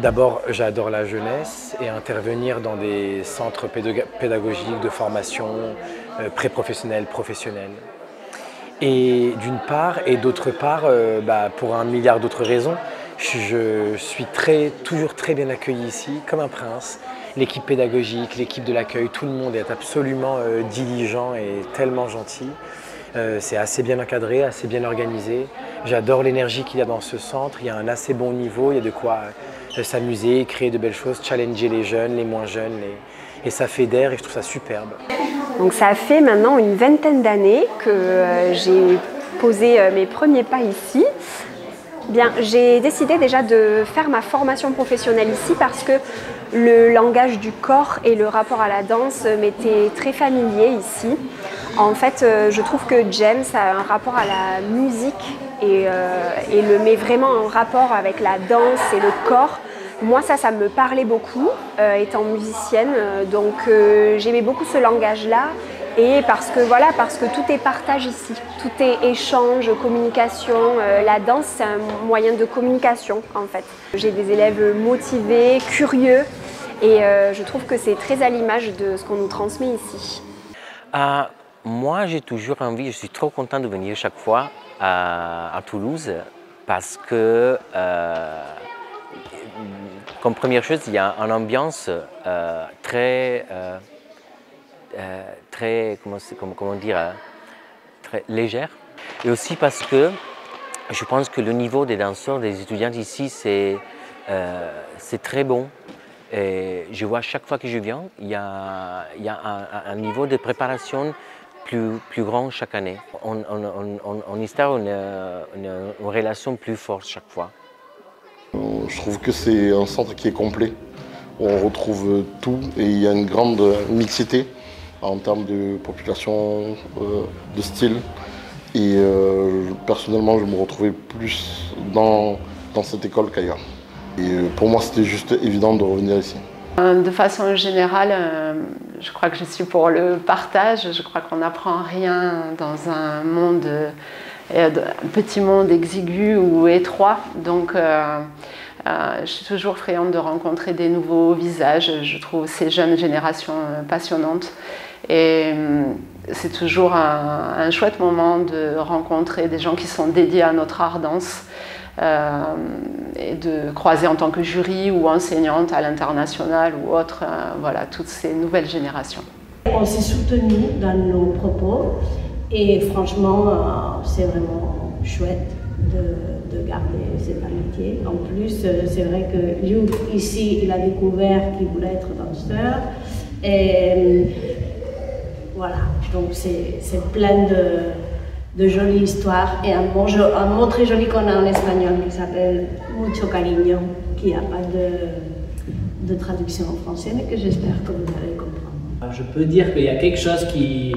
D'abord, j'adore la jeunesse et intervenir dans des centres pédagogiques de formation pré-professionnelle, professionnelle. Et d'une part, et d'autre part, pour un milliard d'autres raisons, je suis toujours très bien accueilli ici, comme un prince. L'équipe pédagogique, l'équipe de l'accueil, tout le monde est absolument diligent et tellement gentil. C'est assez bien encadré, assez bien organisé. J'adore l'énergie qu'il y a dans ce centre, il y a un assez bon niveau, il y a de quoi s'amuser, créer de belles choses, challenger les jeunes, les moins jeunes, et ça fédère et je trouve ça superbe. Donc ça fait maintenant une vingtaine d'années que j'ai posé mes premiers pas ici. Bien, j'ai décidé déjà de faire ma formation professionnelle ici parce que le langage du corps et le rapport à la danse m'étaient très familiers ici. En fait, je trouve que James a un rapport à la musique et le met vraiment en rapport avec la danse et le corps. Moi, ça me parlait beaucoup, étant musicienne, donc j'aimais beaucoup ce langage-là. Et parce que tout est partage ici, tout est échange, communication. La danse, c'est un moyen de communication en fait. J'ai des élèves motivés, curieux et je trouve que c'est très à l'image de ce qu'on nous transmet ici. Moi, j'ai toujours envie, je suis trop content de venir chaque fois à Toulouse parce que, comme première chose, il y a une ambiance très légère. Et aussi parce que je pense que le niveau des danseurs, des étudiants ici, c'est très bon. Et je vois chaque fois que je viens, il y a un niveau de préparation plus grand chaque année. On instaure une relation plus forte chaque fois. Je trouve que c'est un centre qui est complet. On retrouve tout et il y a une grande mixité en termes de population, de style. Et personnellement, je me retrouvais plus dans cette école qu'ailleurs. Et pour moi, c'était juste évident de revenir ici. De façon générale, je crois que je suis pour le partage. Je crois qu'on n'apprend rien dans un monde, un petit monde exigu ou étroit. Donc, je suis toujours friande de rencontrer des nouveaux visages. Je trouve ces jeunes générations passionnantes. Et c'est toujours un chouette moment de rencontrer des gens qui sont dédiés à notre art danse et de croiser en tant que jury ou enseignante à l'international ou autre, voilà, toutes ces nouvelles générations. On s'est soutenus dans nos propos et franchement, c'est vraiment chouette de garder cette amitié. En plus, c'est vrai que Luke, ici, il a découvert qu'il voulait être danseur. Et voilà, donc c'est plein de jolies histoires et un mot très joli qu'on a en espagnol qui s'appelle mucho cariño, qui n'a pas de traduction en français, mais que j'espère que vous allez comprendre. Je peux dire qu'il y a quelque chose qui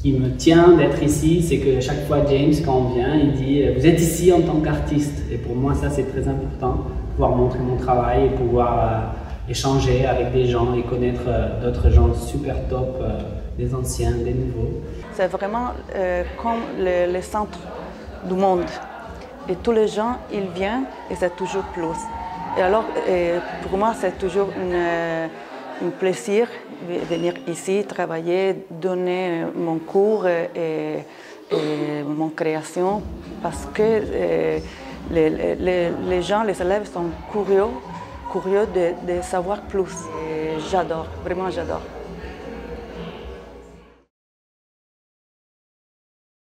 me tient d'être ici, c'est que chaque fois James, quand on vient, il dit « Vous êtes ici en tant qu'artiste ». Et pour moi, ça c'est très important, pouvoir montrer mon travail et pouvoir échanger avec des gens et connaître d'autres gens super top, des anciens, des nouveaux. C'est vraiment comme le centre du monde. Et tous les gens, ils viennent et c'est toujours plus. Et alors, pour moi, c'est toujours un plaisir de venir ici, travailler, donner mon cours et mon création parce que les gens, les élèves sont curieux de savoir plus. J'adore, vraiment j'adore.